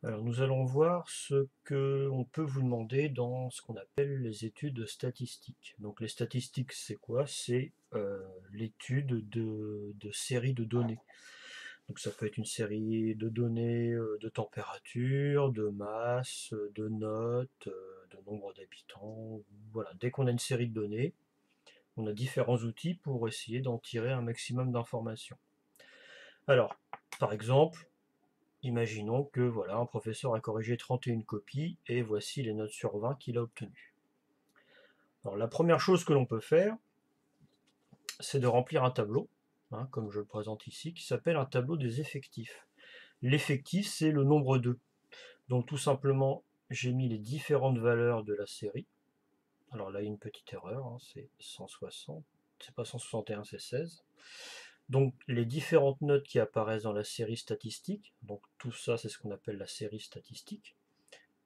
Alors nous allons voir ce que on peut vous demander dans ce qu'on appelle les études statistiques. Donc les statistiques, c'est quoi? C'est l'étude de séries de données. Donc ça peut être une série de données de température, de masse, de notes, de nombre d'habitants. Voilà, dès qu'on a une série de données, on a différents outils pour essayer d'en tirer un maximum d'informations. Alors, par exemple, imaginons que voilà, un professeur a corrigé 31 copies et voici les notes sur 20 qu'il a obtenues. Alors la première chose que l'on peut faire, c'est de remplir un tableau, hein, comme je le présente ici, qui s'appelle un tableau des effectifs. L'effectif, c'est le nombre 2. Donc tout simplement, j'ai mis les différentes valeurs de la série. Alors là, il y a une petite erreur, hein, c'est 160, c'est pas 161, c'est 16. Donc les différentes notes qui apparaissent dans la série statistique, donc tout ça, c'est ce qu'on appelle la série statistique.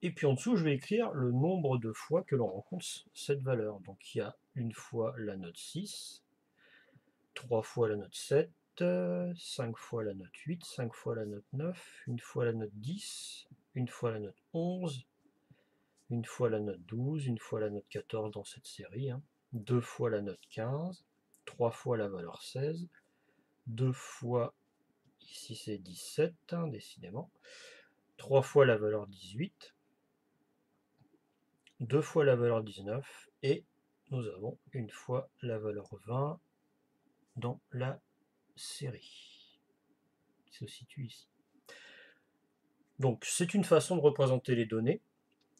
Et puis en dessous, je vais écrire le nombre de fois que l'on rencontre cette valeur. Donc il y a une fois la note 6, 3 fois la note 7, 5 fois la note 8, 5 fois la note 9, une fois la note 10, une fois la note 11, une fois la note 12, une fois la note 14 dans cette série, hein, deux fois la note 15, 3 fois la valeur 16, deux fois, ici c'est 17, hein, décidément, 3 fois la valeur 18, deux fois la valeur 19 et nous avons une fois la valeur 20 dans la série qui se situe ici. Donc c'est une façon de représenter les données.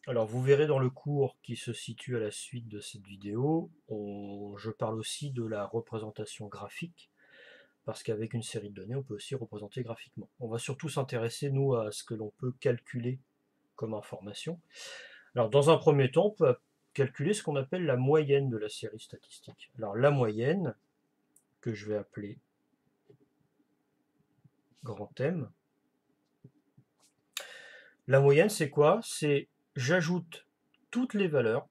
Alors vous verrez dans le cours qui se situe à la suite de cette vidéo, je parle aussi de la représentation graphique, parce qu'avec une série de données, on peut aussi représenter graphiquement. On va surtout s'intéresser, nous, à ce que l'on peut calculer comme information. Alors dans un premier temps, on peut calculer ce qu'on appelle la moyenne de la série statistique. Alors la moyenne, que je vais appeler grand M, la moyenne c'est quoi? C'est j'ajoute toutes les valeurs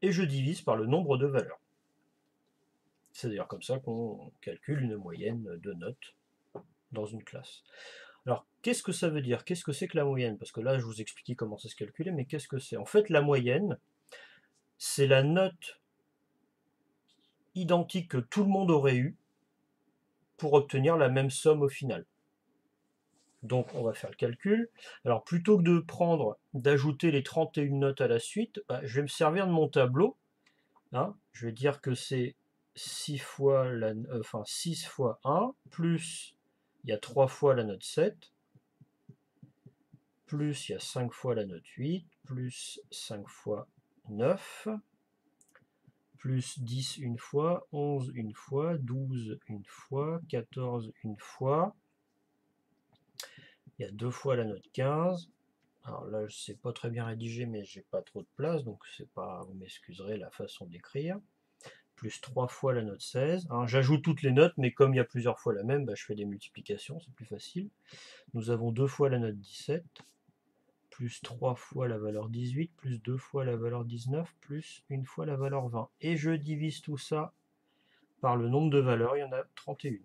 et je divise par le nombre de valeurs. C'est d'ailleurs comme ça qu'on calcule une moyenne de notes dans une classe. Alors, qu'est-ce que ça veut dire? Qu'est-ce que c'est que la moyenne? Parce que là, je vous expliquais comment ça se calculait, mais qu'est-ce que c'est? En fait, la moyenne, c'est la note identique que tout le monde aurait eu pour obtenir la même somme au final. Donc, on va faire le calcul. Alors, plutôt que de prendre, d'ajouter les 31 notes à la suite, je vais me servir de mon tableau. Hein. Je vais dire que c'est 6 fois, 6 fois 1, plus il y a 3 fois la note 7, plus il y a 5 fois la note 8, plus 5 fois 9, plus 10 une fois, 11 une fois, 12 une fois, 14 une fois. Il y a 2 fois la note 15. Alors là, je sais pas très bien rédiger, mais j'ai pas trop de place, donc c'est pas, vous m'excuserez la façon d'écrire. Plus 3 fois la note 16. J'ajoute toutes les notes, mais comme il y a plusieurs fois la même, je fais des multiplications, c'est plus facile. Nous avons 2 fois la note 17, plus 3 fois la valeur 18, plus 2 fois la valeur 19, plus une fois la valeur 20. Et je divise tout ça par le nombre de valeurs, il y en a 31,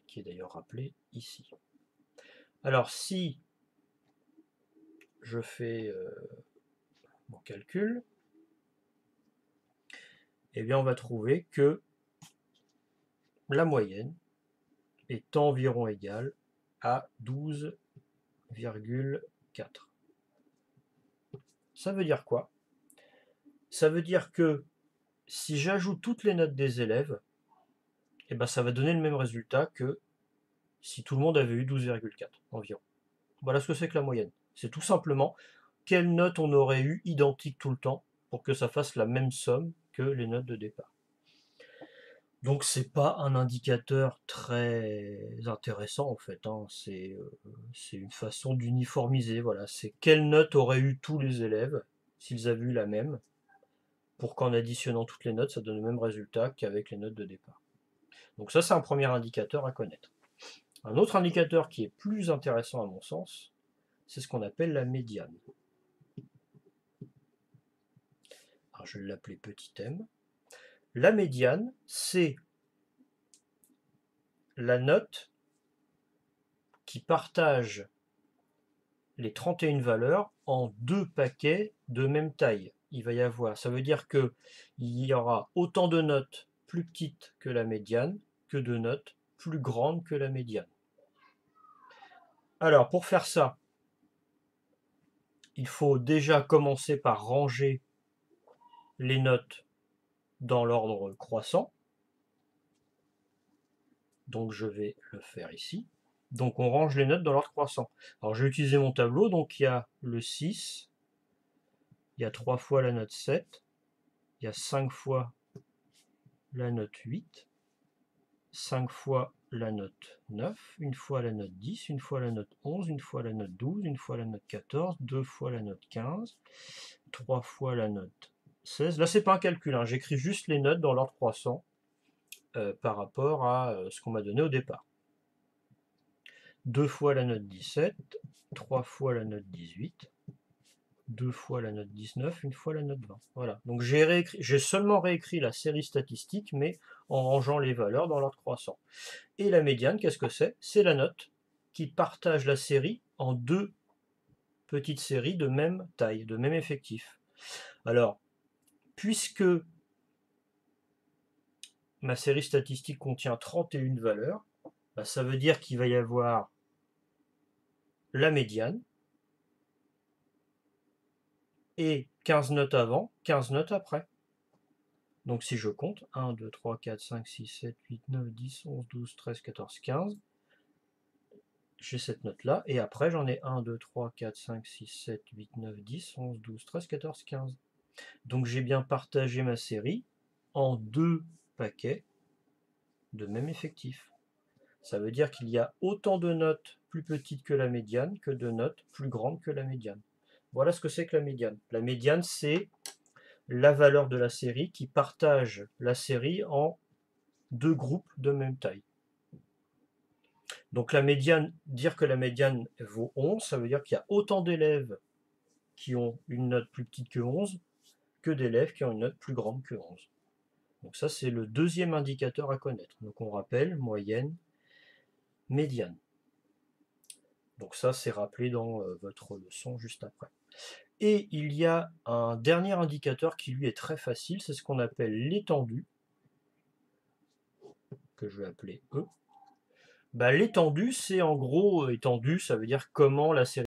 qui est d'ailleurs rappelé ici. Alors si je fais mon calcul, eh bien on va trouver que la moyenne est environ égale à 12,4. Ça veut dire quoi? Ça veut dire que si j'ajoute toutes les notes des élèves, eh ben ça va donner le même résultat que si tout le monde avait eu 12,4 environ. Voilà ce que c'est que la moyenne. C'est tout simplement quelle note on aurait eu identique tout le temps pour que ça fasse la même somme que les notes de départ. Donc c'est pas un indicateur très intéressant en fait, hein. C'est une façon d'uniformiser, voilà. C'est quelle note auraient eu tous les élèves s'ils avaient eu la même, pour qu'en additionnant toutes les notes, ça donne le même résultat qu'avec les notes de départ. Donc ça c'est un premier indicateur à connaître. Un autre indicateur qui est plus intéressant à mon sens, c'est ce qu'on appelle la médiane. Alors je vais l'appeler petit m. La médiane, c'est la note qui partage les 31 valeurs en 2 paquets de même taille. Il va y avoir, ça veut dire que il y aura autant de notes plus petites que la médiane que de notes plus grandes que la médiane. Alors pour faire ça, il faut déjà commencer par ranger les notes dans l'ordre croissant. Donc je vais le faire ici. Donc on range les notes dans l'ordre croissant. Alors je vais utiliser mon tableau, donc il y a le 6, il y a 3 fois la note 7, il y a 5 fois la note 8, 5 fois la note 9, une fois la note 10, une fois la note 11, une fois la note 12, une fois la note 14, 2 fois la note 15, 3 fois la note 16. Là c'est pas un calcul, hein. J'écris juste les notes dans l'ordre croissant par rapport à ce qu'on m'a donné au départ. 2 fois la note 17, 3 fois la note 18, 2 fois la note 19, une fois la note 20. Voilà. Donc j'ai seulement réécrit la série statistique, mais en rangeant les valeurs dans l'ordre croissant. Et la médiane, qu'est-ce que c'est? C'est la note qui partage la série en 2 petites séries de même taille, de même effectif. Alors, puisque ma série statistique contient 31 valeurs, bah, ça veut dire qu'il va y avoir la médiane, et 15 notes avant, 15 notes après. Donc si je compte, 1, 2, 3, 4, 5, 6, 7, 8, 9, 10, 11, 12, 13, 14, 15, j'ai cette note-là, et après j'en ai 1, 2, 3, 4, 5, 6, 7, 8, 9, 10, 11, 12, 13, 14, 15. Donc j'ai bien partagé ma série en 2 paquets de même effectif. Ça veut dire qu'il y a autant de notes plus petites que la médiane que de notes plus grandes que la médiane. Voilà ce que c'est que la médiane. La médiane, c'est la valeur de la série qui partage la série en 2 groupes de même taille. Donc la médiane, dire que la médiane vaut 11, ça veut dire qu'il y a autant d'élèves qui ont une note plus petite que 11 que d'élèves qui ont une note plus grande que 11. Donc ça, c'est le deuxième indicateur à connaître. Donc on rappelle moyenne, médiane. Donc ça, c'est rappelé dans votre leçon juste après. Et il y a un dernier indicateur qui lui est très facile, c'est ce qu'on appelle l'étendue, que je vais appeler E. Bah, l'étendue, c'est en gros, étendue, ça veut dire comment la série